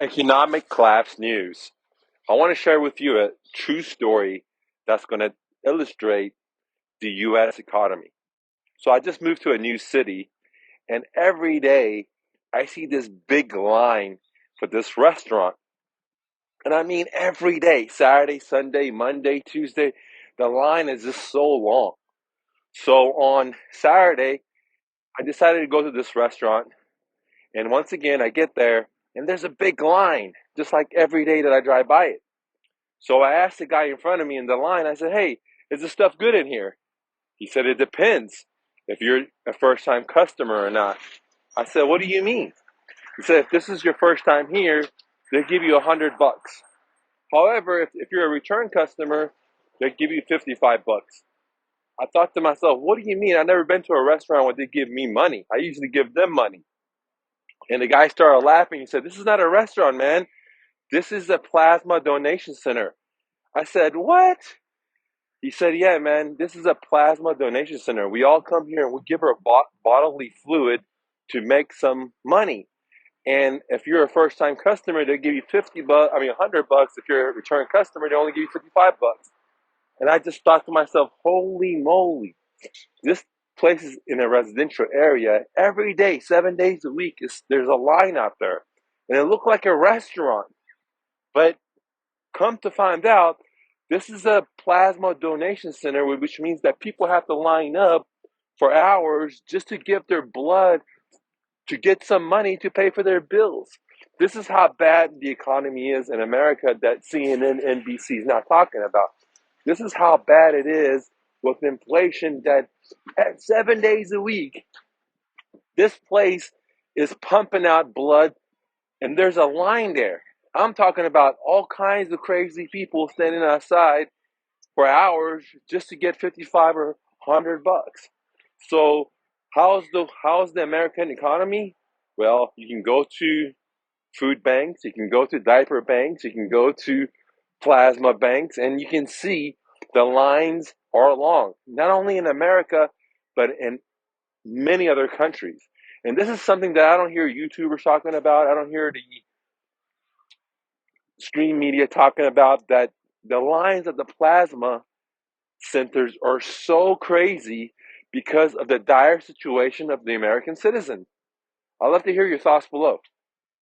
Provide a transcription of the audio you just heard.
Economic collapse news. I want to share with you a true story that's going to illustrate the US economy. So I just moved to a new city, and every day I see this big line for this restaurant. And I mean every day, Saturday, Sunday, Monday, Tuesday, the line is just so long. So on Saturday, I decided to go to this restaurant, and once again I get there and there's a big line, just like every day that I drive by it. So I asked the guy in front of me in the line, I said, "Hey, is this stuff good in here?" He said, "It depends if you're a first time customer or not." I said, "What do you mean?" He said, "If this is your first time here, they give you $100. However, if you're a return customer, they give you $55." I thought to myself, what do you mean? I've never been to a restaurant where they give me money. I usually give them money. And the guy started laughing. He said, "This is not a restaurant, man. This is a plasma donation center." I said, "What?" He said, "Yeah, man, this is a plasma donation center. We all come here and we give our bodily fluid to make some money. And if you're a first time customer, they give you $50. I mean, $100. If you're a return customer, they only give you $55." And I just thought to myself, holy moly, this place is in a residential area. Every day, 7 days a week, there's a line out there. And it looked like a restaurant. But come to find out, this is a plasma donation center, which means that people have to line up for hours just to give their blood to get some money to pay for their bills. This is how bad the economy is in America that CNN, NBC is not talking about. This is how bad it is with inflation that at 7 days a week, this place is pumping out blood and there's a line there. I'm talking about all kinds of crazy people standing outside for hours just to get 55 or $100. So how's the American economy? Well, you can go to food banks, you can go to diaper banks, you can go to plasma banks, and you can see the lines are long. Not only in America, but in many other countries. And this is something that I don't hear YouTubers talking about. I don't hear the stream media talking about that the lines of the plasma centers are so crazy because of the dire situation of the American citizen. I'd love to hear your thoughts below.